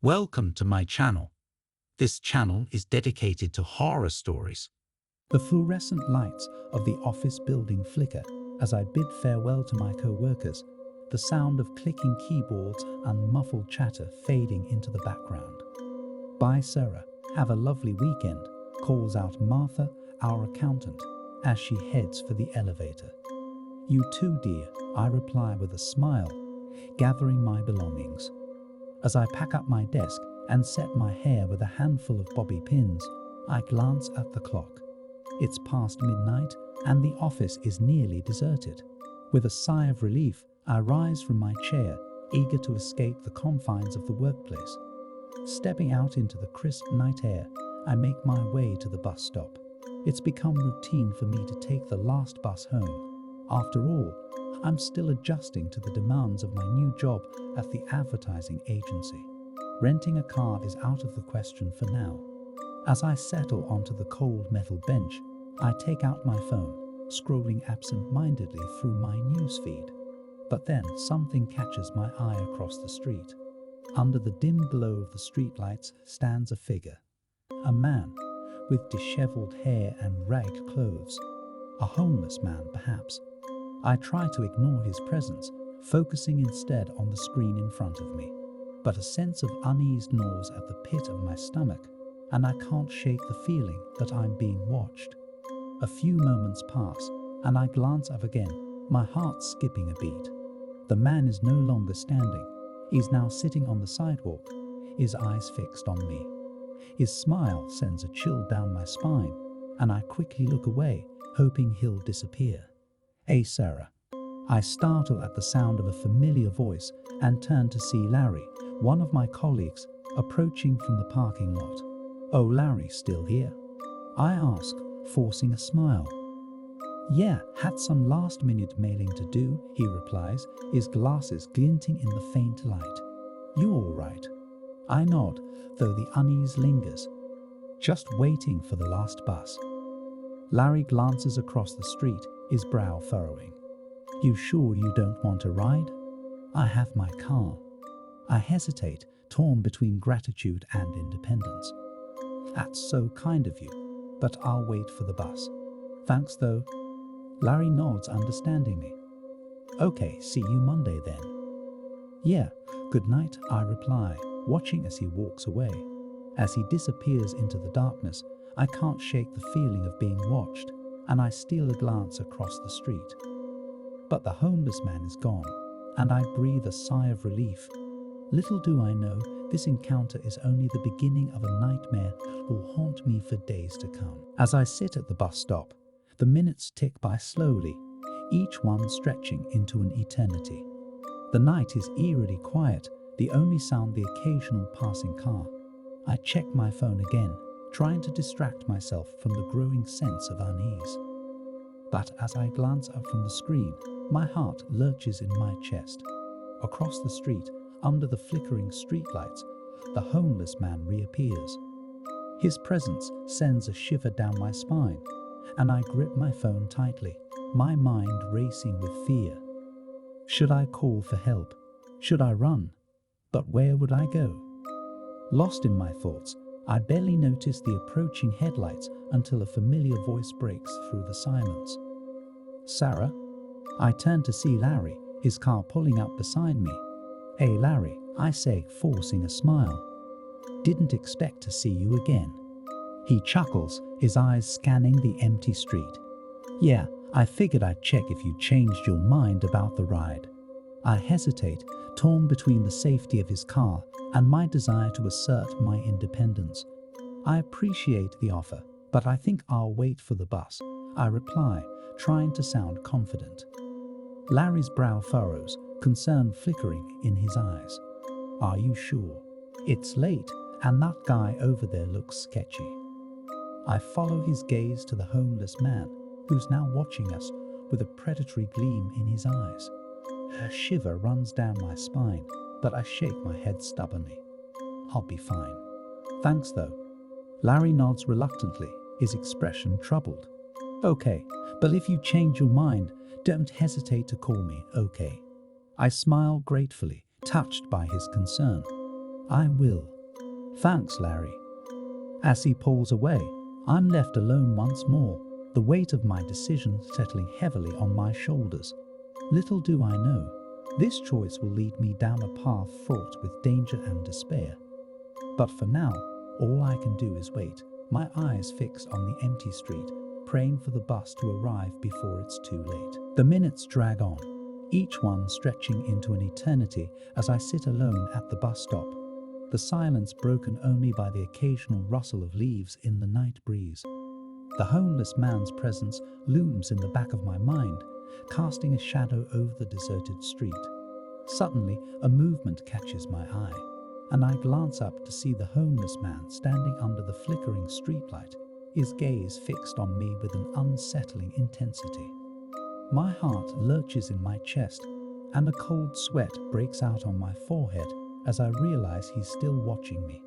Welcome to my channel. This channel is dedicated to horror stories. The fluorescent lights of the office building flicker as I bid farewell to my co-workers, the sound of clicking keyboards and muffled chatter fading into the background. "Bye, Sarah. Have a lovely weekend," calls out Martha, our accountant, as she heads for the elevator. "You too, dear," I reply with a smile, gathering my belongings. As I pack up my desk and set my hair with a handful of bobby pins, I glance at the clock. It's past midnight and the office is nearly deserted. With a sigh of relief, I rise from my chair, eager to escape the confines of the workplace. Stepping out into the crisp night air, I make my way to the bus stop. It's become routine for me to take the last bus home. After all, I'm still adjusting to the demands of my new job at the advertising agency. Renting a car is out of the question for now. As I settle onto the cold metal bench, I take out my phone, scrolling absent-mindedly through my newsfeed. But then something catches my eye across the street. Under the dim glow of the streetlights stands a figure. A man with disheveled hair and ragged clothes. A homeless man, perhaps. I try to ignore his presence, focusing instead on the screen in front of me. But a sense of unease gnaws at the pit of my stomach, and I can't shake the feeling that I'm being watched. A few moments pass, and I glance up again, my heart skipping a beat. The man is no longer standing. He's now sitting on the sidewalk, his eyes fixed on me. His smile sends a chill down my spine, and I quickly look away, hoping he'll disappear. "Hey, Sarah." I startle at the sound of a familiar voice and turn to see Larry, one of my colleagues, approaching from the parking lot. "Oh, Larry, still here?" I ask, forcing a smile. "Yeah, had some last-minute mailing to do," he replies, his glasses glinting in the faint light. "You all right?" I nod, though the unease lingers. "Just waiting for the last bus." Larry glances across the street, his brow furrowing. "You sure you don't want a ride?" "I have my car." I hesitate, torn between gratitude and independence. "That's so kind of you, but I'll wait for the bus." "Thanks though." Larry nods understandingly. "Okay, see you Monday then." "Yeah, good night," I reply, watching as he walks away. As he disappears into the darkness, I can't shake the feeling of being watched, and I steal a glance across the street. But the homeless man is gone, and I breathe a sigh of relief. Little do I know, this encounter is only the beginning of a nightmare that will haunt me for days to come. As I sit at the bus stop, the minutes tick by slowly, each one stretching into an eternity. The night is eerily quiet, the only sound the occasional passing car. I check my phone again, trying to distract myself from the growing sense of unease. But as I glance up from the screen, my heart lurches in my chest. Across the street, under the flickering streetlights, the homeless man reappears. His presence sends a shiver down my spine, and I grip my phone tightly, my mind racing with fear. Should I call for help? Should I run? But where would I go? Lost in my thoughts, I barely notice the approaching headlights until a familiar voice breaks through the silence. "Sarah?" I turn to see Larry, his car pulling up beside me. "Hey, Larry," I say, forcing a smile. "Didn't expect to see you again." He chuckles, his eyes scanning the empty street. "Yeah, I figured I'd check if you changed your mind about the ride." I hesitate, torn between the safety of his car and my desire to assert my independence. "I appreciate the offer, but I think I'll wait for the bus," I reply, trying to sound confident. Larry's brow furrows, concern flickering in his eyes. "Are you sure? It's late, and that guy over there looks sketchy." I follow his gaze to the homeless man, who's now watching us with a predatory gleam in his eyes. A shiver runs down my spine, but I shake my head stubbornly. "I'll be fine." "Thanks though." Larry nods reluctantly, his expression troubled. "Okay, but if you change your mind, don't hesitate to call me, okay?" I smile gratefully, touched by his concern. "I will," Thanks, Larry. As he pulls away, I'm left alone once more, the weight of my decision settling heavily on my shoulders. Little do I know, this choice will lead me down a path fraught with danger and despair. But for now, all I can do is wait, my eyes fixed on the empty street, praying for the bus to arrive before it's too late. The minutes drag on, each one stretching into an eternity as I sit alone at the bus stop, the silence broken only by the occasional rustle of leaves in the night breeze. The homeless man's presence looms in the back of my mind, casting a shadow over the deserted street. Suddenly, a movement catches my eye, and I glance up to see the homeless man standing under the flickering streetlight, his gaze fixed on me with an unsettling intensity. My heart lurches in my chest, and a cold sweat breaks out on my forehead as I realize he's still watching me.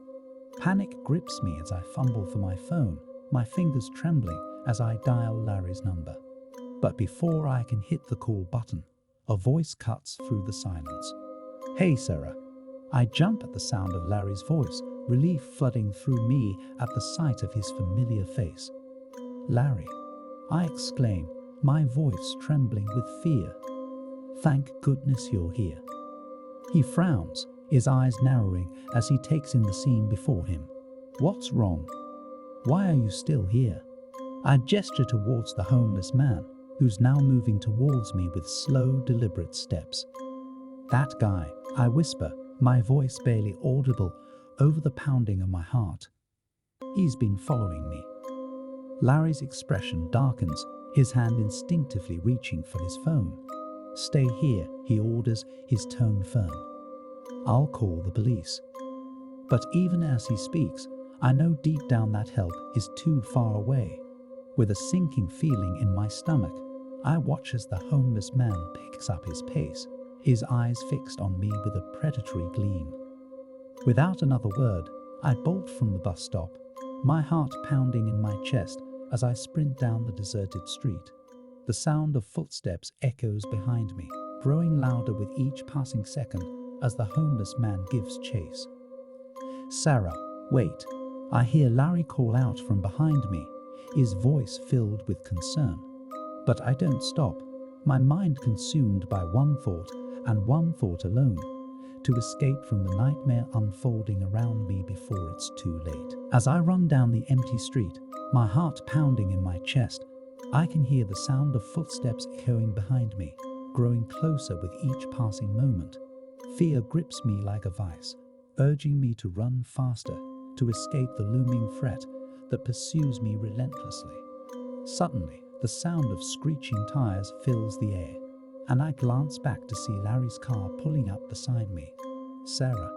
Panic grips me as I fumble for my phone, my fingers trembling as I dial Larry's number. But before I can hit the call button, a voice cuts through the silence. "Hey, Sarah." I jump at the sound of Larry's voice, relief flooding through me at the sight of his familiar face. "Larry," I exclaim, my voice trembling with fear. "Thank goodness you're here." He frowns, his eyes narrowing as he takes in the scene before him. "What's wrong? Why are you still here?" I gesture towards the homeless man, who's now moving towards me with slow, deliberate steps. "That guy," I whisper, my voice barely audible over the pounding of my heart. "He's been following me." Larry's expression darkens, his hand instinctively reaching for his phone. "Stay here," he orders, his tone firm. "I'll call the police." But even as he speaks, I know deep down that help is too far away. With a sinking feeling in my stomach, I watch as the homeless man picks up his pace, his eyes fixed on me with a predatory gleam. Without another word, I bolt from the bus stop, my heart pounding in my chest as I sprint down the deserted street. The sound of footsteps echoes behind me, growing louder with each passing second as the homeless man gives chase. "Sarah, wait." I hear Larry call out from behind me, his voice filled with concern. But I don't stop, my mind consumed by one thought, and one thought alone: to escape from the nightmare unfolding around me before it's too late. As I run down the empty street, my heart pounding in my chest, I can hear the sound of footsteps echoing behind me, growing closer with each passing moment. Fear grips me like a vice, urging me to run faster, to escape the looming threat that pursues me relentlessly. Suddenly, the sound of screeching tires fills the air, and I glance back to see Larry's car pulling up beside me. "Sarah,"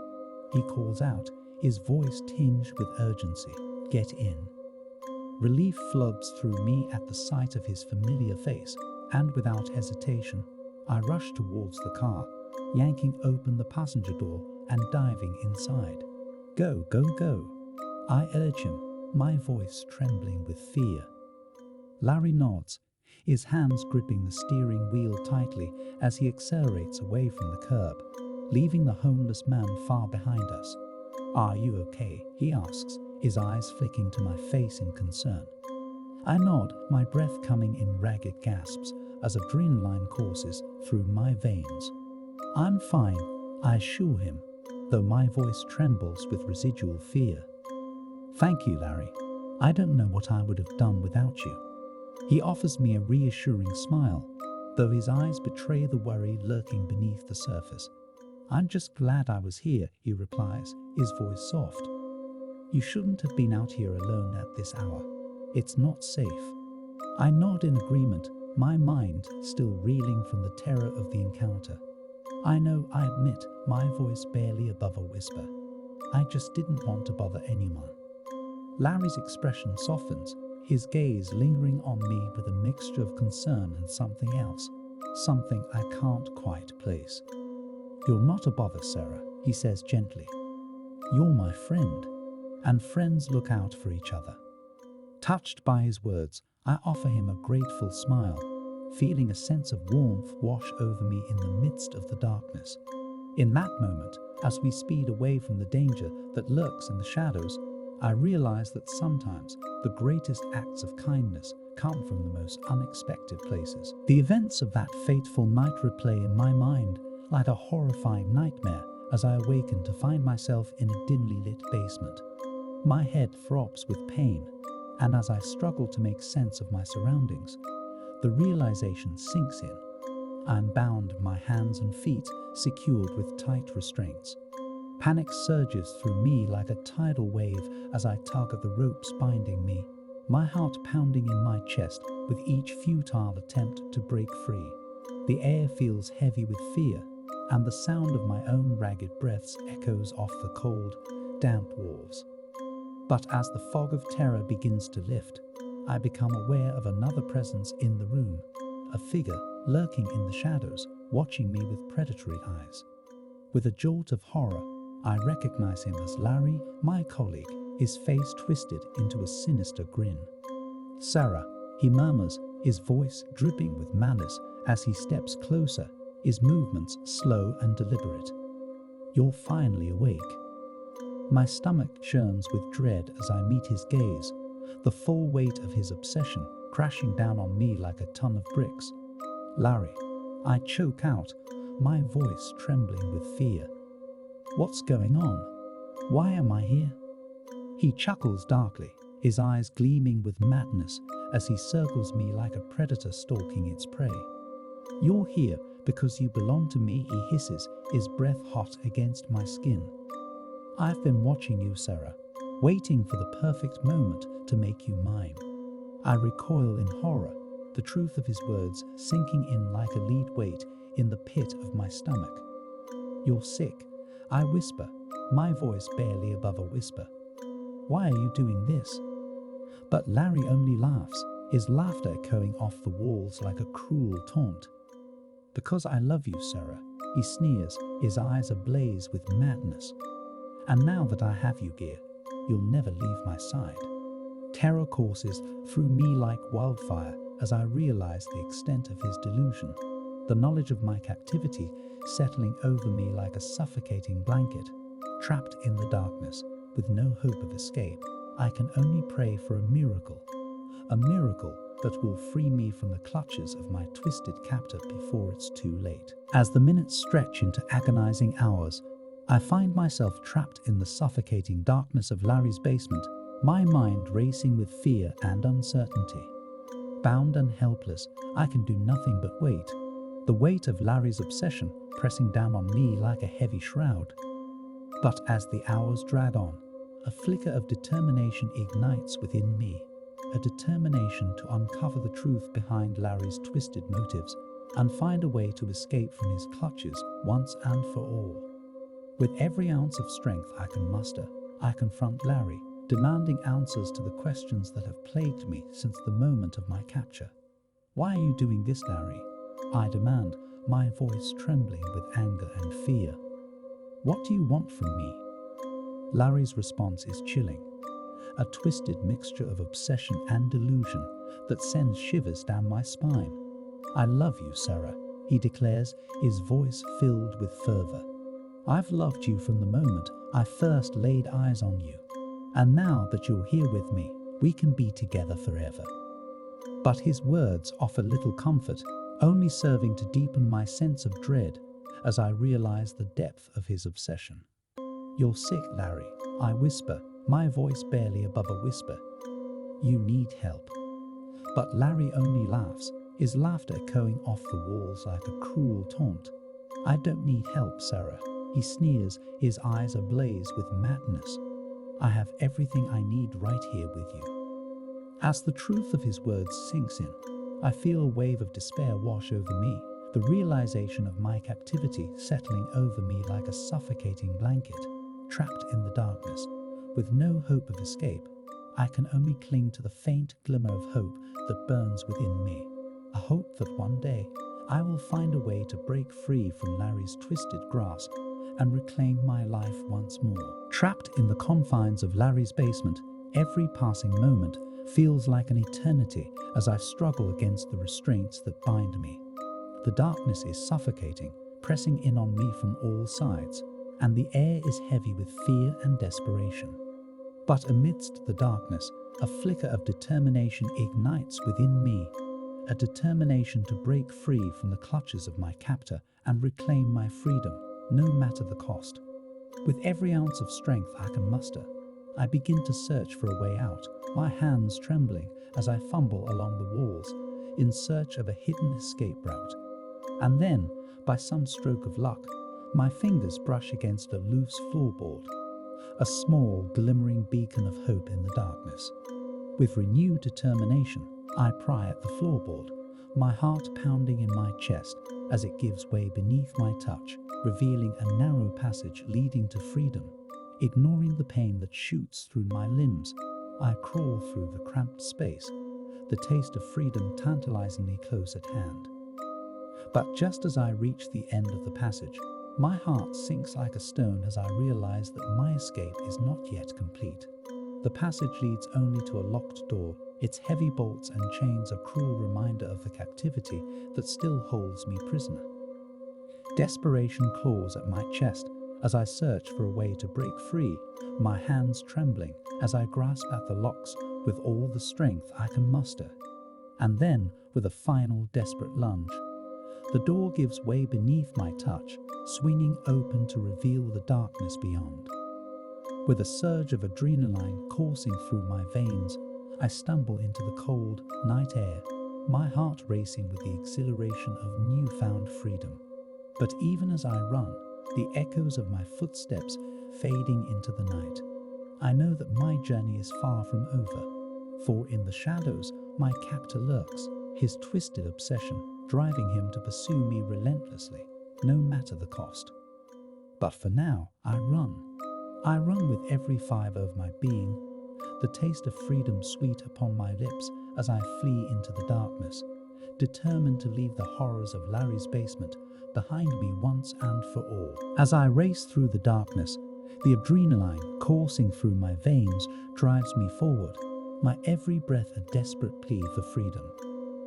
he calls out, his voice tinged with urgency. "Get in." Relief floods through me at the sight of his familiar face, and without hesitation, I rush towards the car, yanking open the passenger door and diving inside. "Go, go, go," I urge him, my voice trembling with fear. Larry nods, his hands gripping the steering wheel tightly as he accelerates away from the curb, leaving the homeless man far behind us. "Are you okay?" he asks, his eyes flicking to my face in concern. I nod, my breath coming in ragged gasps as adrenaline courses through my veins. "I'm fine," I assure him, though my voice trembles with residual fear. "Thank you, Larry. I don't know what I would have done without you." He offers me a reassuring smile, though his eyes betray the worry lurking beneath the surface. "I'm just glad I was here," he replies, his voice soft. "You shouldn't have been out here alone at this hour. It's not safe." I nod in agreement, my mind still reeling from the terror of the encounter. I admit, my voice barely above a whisper. I just didn't want to bother anyone. Larry's expression softens, his gaze lingering on me with a mixture of concern and something else, something I can't quite place. "You're not a bother, Sarah," he says gently. "You're my friend, and friends look out for each other." Touched by his words, I offer him a grateful smile, feeling a sense of warmth wash over me in the midst of the darkness. In that moment, As we speed away from the danger that lurks in the shadows, I realize that sometimes the greatest acts of kindness come from the most unexpected places. The events of that fateful night replay in my mind like a horrifying nightmare as I awaken to find myself in a dimly lit basement. My head throbs with pain, and as I struggle to make sense of my surroundings, the realization sinks in. I'm bound, my hands and feet secured with tight restraints. Panic surges through me like a tidal wave as I tug at the ropes binding me, my heart pounding in my chest with each futile attempt to break free. The air feels heavy with fear, and the sound of my own ragged breaths echoes off the cold, damp walls. But as the fog of terror begins to lift, I become aware of another presence in the room, a figure lurking in the shadows, watching me with predatory eyes. With a jolt of horror, I recognize him as Larry, my colleague, his face twisted into a sinister grin. "Sarah," he murmurs, his voice dripping with malice as he steps closer, his movements slow and deliberate. "You're finally awake." My stomach churns with dread as I meet his gaze, the full weight of his obsession crashing down on me like a ton of bricks. "Larry," I choke out, my voice trembling with fear. "What's going on? Why am I here?" He chuckles darkly, his eyes gleaming with madness as he circles me like a predator stalking its prey. "You're here because you belong to me," he hisses, his breath hot against my skin. "I've been watching you, Sarah, waiting for the perfect moment to make you mine." I recoil in horror, the truth of his words sinking in like a lead weight in the pit of my stomach. "You're sick," I whisper, my voice barely above a whisper. "Why are you doing this?" But Larry only laughs, his laughter echoing off the walls like a cruel taunt. "Because I love you, Sarah," he sneers, his eyes ablaze with madness. "And now that I have you here, you'll never leave my side." Terror courses through me like wildfire as I realize the extent of his delusion, the knowledge of my captivity settling over me like a suffocating blanket. Trapped in the darkness, with no hope of escape, I can only pray for a miracle that will free me from the clutches of my twisted captor before it's too late. As the minutes stretch into agonizing hours, I find myself trapped in the suffocating darkness of Larry's basement, my mind racing with fear and uncertainty. Bound and helpless, I can do nothing but wait, the weight of Larry's obsession pressing down on me like a heavy shroud. But as the hours drag on, a flicker of determination ignites within me, a determination to uncover the truth behind Larry's twisted motives and find a way to escape from his clutches once and for all. With every ounce of strength I can muster, I confront Larry, demanding answers to the questions that have plagued me since the moment of my capture. "Why are you doing this, Larry?" I demand, my voice trembling with anger and fear. "What do you want from me?" Larry's response is chilling, a twisted mixture of obsession and delusion that sends shivers down my spine. "I love you, Sarah," he declares, his voice filled with fervor. "I've loved you from the moment I first laid eyes on you, and now that you're here with me, we can be together forever." But his words offer little comfort, only serving to deepen my sense of dread as I realize the depth of his obsession. "You're sick, Larry," I whisper, my voice barely above a whisper. "You need help." But Larry only laughs, his laughter echoing off the walls like a cruel taunt. "I don't need help, Sarah," he sneers, his eyes ablaze with madness. "I have everything I need right here with you." As the truth of his words sinks in, I feel a wave of despair wash over me, the realization of my captivity settling over me like a suffocating blanket. Trapped in the darkness, with no hope of escape, I can only cling to the faint glimmer of hope that burns within me, a hope that one day I will find a way to break free from Larry's twisted grasp and reclaim my life once more. Trapped in the confines of Larry's basement, every passing moment feels like an eternity as I struggle against the restraints that bind me. The darkness is suffocating, pressing in on me from all sides. and the air is heavy with fear and desperation. But amidst the darkness, a flicker of determination ignites within me, a determination to break free from the clutches of my captor and reclaim my freedom, no matter the cost. With every ounce of strength I can muster, I begin to search for a way out, my hands trembling as I fumble along the walls in search of a hidden escape route. And then, by some stroke of luck, my fingers brush against a loose floorboard, a small, glimmering beacon of hope in the darkness. With renewed determination, I pry at the floorboard, my heart pounding in my chest as it gives way beneath my touch, revealing a narrow passage leading to freedom. Ignoring the pain that shoots through my limbs, I crawl through the cramped space, the taste of freedom tantalizingly close at hand. But just as I reach the end of the passage, my heart sinks like a stone as I realize that my escape is not yet complete. The passage leads only to a locked door, its heavy bolts and chains a cruel reminder of the captivity that still holds me prisoner. Desperation claws at my chest as I search for a way to break free, my hands trembling as I grasp at the locks with all the strength I can muster. And then, with a final desperate lunge, the door gives way beneath my touch, swinging open to reveal the darkness beyond. With a surge of adrenaline coursing through my veins, I stumble into the cold, night air, my heart racing with the exhilaration of newfound freedom. But even as I run, the echoes of my footsteps fading into the night, I know that my journey is far from over, for in the shadows my captor lurks, his twisted obsession driving him to pursue me relentlessly, no matter the cost. But for now, I run. I run with every fiber of my being, the taste of freedom sweet upon my lips as I flee into the darkness, determined to leave the horrors of Larry's basement behind me once and for all. As I race through the darkness, the adrenaline coursing through my veins drives me forward, my every breath a desperate plea for freedom.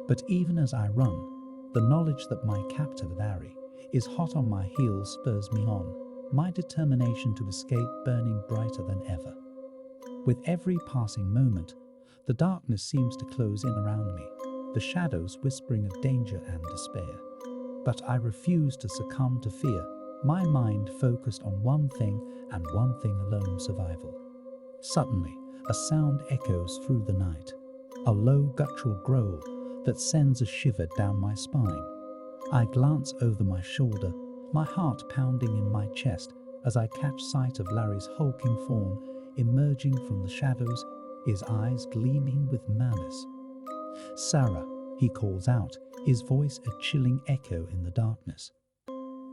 But even as I run, the knowledge that my captor, Larry, is hot on my heels spurs me on, my determination to escape burning brighter than ever. With every passing moment, the darkness seems to close in around me, the shadows whispering of danger and despair. But I refuse to succumb to fear, my mind focused on one thing and one thing alone: survival. Suddenly, a sound echoes through the night, a low guttural growl that sends a shiver down my spine. I glance over my shoulder, my heart pounding in my chest as I catch sight of Larry's hulking form emerging from the shadows, his eyes gleaming with malice. "Sarah," he calls out, his voice a chilling echo in the darkness.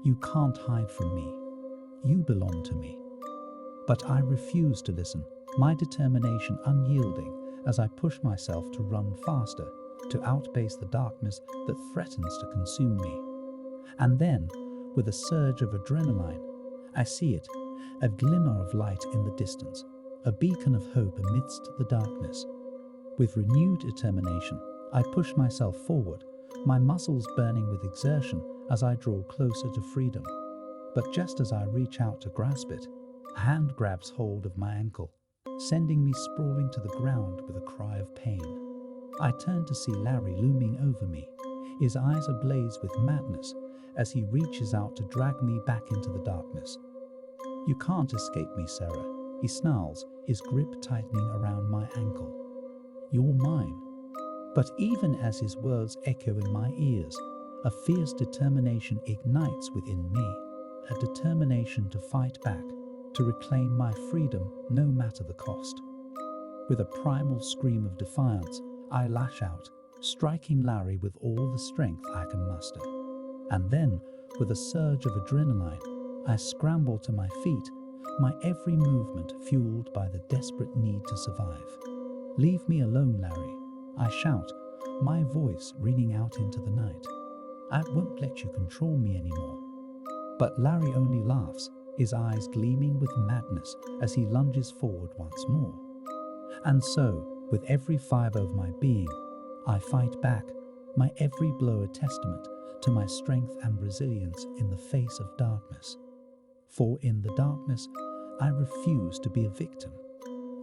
"You can't hide from me. You belong to me." But I refuse to listen, my determination unyielding as I push myself to run faster, to outpace the darkness that threatens to consume me. And then, with a surge of adrenaline, I see it, a glimmer of light in the distance, a beacon of hope amidst the darkness. With renewed determination, I push myself forward, my muscles burning with exertion as I draw closer to freedom. But just as I reach out to grasp it, a hand grabs hold of my ankle, sending me sprawling to the ground with a cry of pain. I turn to see Larry looming over me, his eyes ablaze with madness as he reaches out to drag me back into the darkness. "You can't escape me, Sarah," he snarls, his grip tightening around my ankle. "You're mine." But even as his words echo in my ears, a fierce determination ignites within me, a determination to fight back, to reclaim my freedom no matter the cost. With a primal scream of defiance, I lash out, striking Larry with all the strength I can muster. And then, with a surge of adrenaline, I scramble to my feet, my every movement fueled by the desperate need to survive. "Leave me alone, Larry," I shout, my voice ringing out into the night. "I won't let you control me anymore." But Larry only laughs, his eyes gleaming with madness as he lunges forward once more. And so, with every fiber of my being, I fight back, my every blow a testament to my strength and resilience in the face of darkness. For in the darkness, I refuse to be a victim.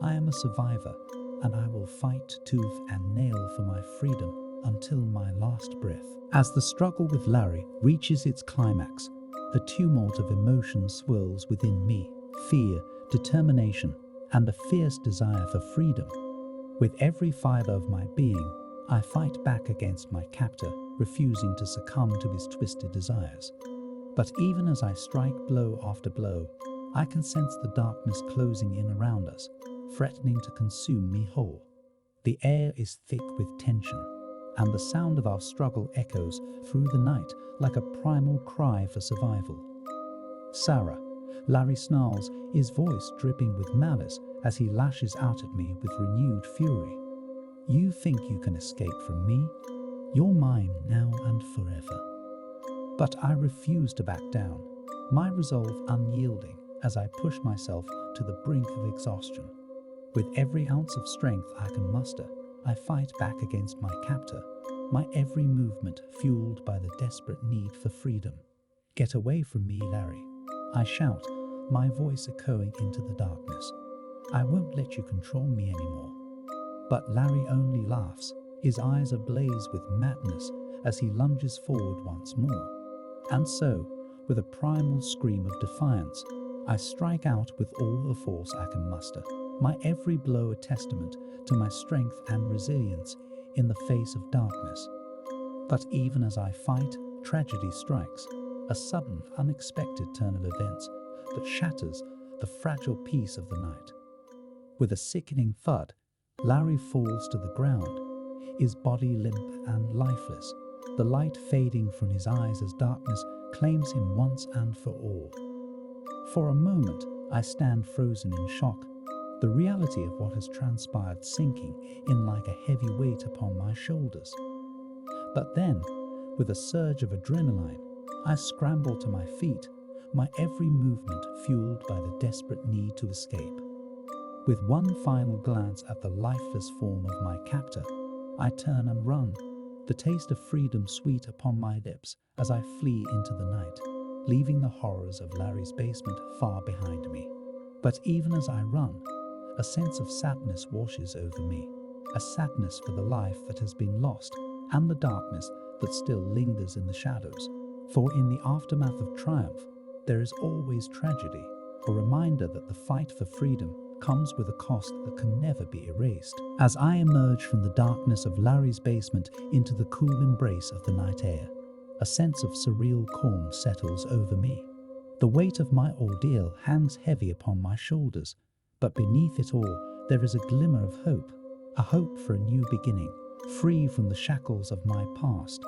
I am a survivor, and I will fight tooth and nail for my freedom until my last breath. As the struggle with Larry reaches its climax, the tumult of emotion swirls within me: fear, determination, and a fierce desire for freedom. With every fiber of my being, I fight back against my captor, refusing to succumb to his twisted desires. But even as I strike blow after blow, I can sense the darkness closing in around us, threatening to consume me whole. The air is thick with tension, and the sound of our struggle echoes through the night like a primal cry for survival. Sarah, Larry snarls, his voice dripping with malice as he lashes out at me with renewed fury. You think you can escape from me? You're mine now and forever. But I refuse to back down, my resolve unyielding as I push myself to the brink of exhaustion. With every ounce of strength I can muster, I fight back against my captor, my every movement fueled by the desperate need for freedom. Get away from me, Larry, I shout, my voice echoing into the darkness. I won't let you control me anymore. But Larry only laughs, his eyes ablaze with madness as he lunges forward once more. And so, with a primal scream of defiance, I strike out with all the force I can muster, my every blow a testament to my strength and resilience in the face of darkness. But even as I fight, tragedy strikes, a sudden, unexpected turn of events that shatters the fragile peace of the night. With a sickening thud, Larry falls to the ground, his body limp and lifeless, the light fading from his eyes as darkness claims him once and for all. For a moment, I stand frozen in shock, the reality of what has transpired sinking in like a heavy weight upon my shoulders. But then, with a surge of adrenaline, I scramble to my feet, my every movement fueled by the desperate need to escape. With one final glance at the lifeless form of my captor, I turn and run, the taste of freedom sweet upon my lips as I flee into the night, leaving the horrors of Larry's basement far behind me. But even as I run, a sense of sadness washes over me, a sadness for the life that has been lost and the darkness that still lingers in the shadows. For in the aftermath of triumph, there is always tragedy, a reminder that the fight for freedom comes with a cost that can never be erased. As I emerge from the darkness of Larry's basement into the cool embrace of the night air, a sense of surreal calm settles over me. The weight of my ordeal hangs heavy upon my shoulders, but beneath it all there is a glimmer of hope, a hope for a new beginning, free from the shackles of my past.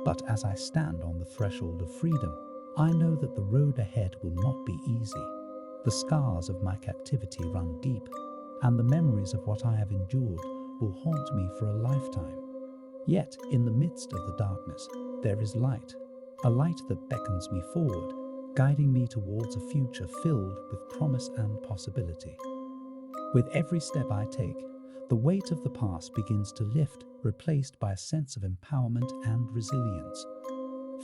But as I stand on the threshold of freedom, I know that the road ahead will not be easy. The scars of my captivity run deep, and the memories of what I have endured will haunt me for a lifetime. Yet, in the midst of the darkness, there is light, a light that beckons me forward, guiding me towards a future filled with promise and possibility. With every step I take, the weight of the past begins to lift, replaced by a sense of empowerment and resilience.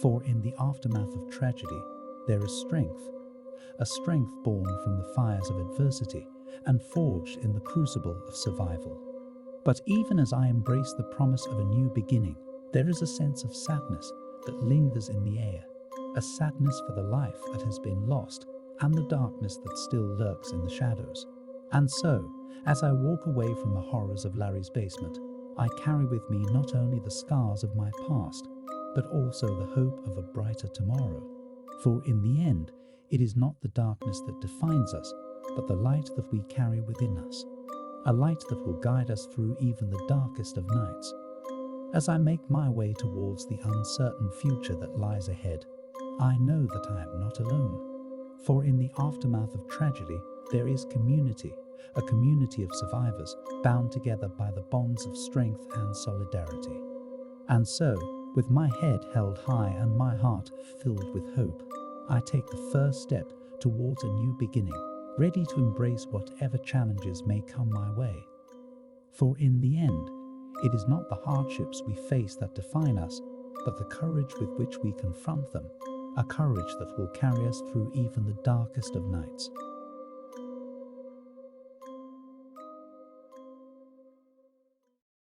For in the aftermath of tragedy, there is strength, a strength born from the fires of adversity and forged in the crucible of survival. But even as I embrace the promise of a new beginning, there is a sense of sadness that lingers in the air, a sadness for the life that has been lost and the darkness that still lurks in the shadows. And so, as I walk away from the horrors of Larry's basement, I carry with me not only the scars of my past, but also the hope of a brighter tomorrow. For in the end, it is not the darkness that defines us, but the light that we carry within us, a light that will guide us through even the darkest of nights. As I make my way towards the uncertain future that lies ahead, I know that I am not alone. For in the aftermath of tragedy, there is community, a community of survivors bound together by the bonds of strength and solidarity. And so, with my head held high and my heart filled with hope, I take the first step towards a new beginning, ready to embrace whatever challenges may come my way. For in the end, it is not the hardships we face that define us, but the courage with which we confront them, a courage that will carry us through even the darkest of nights.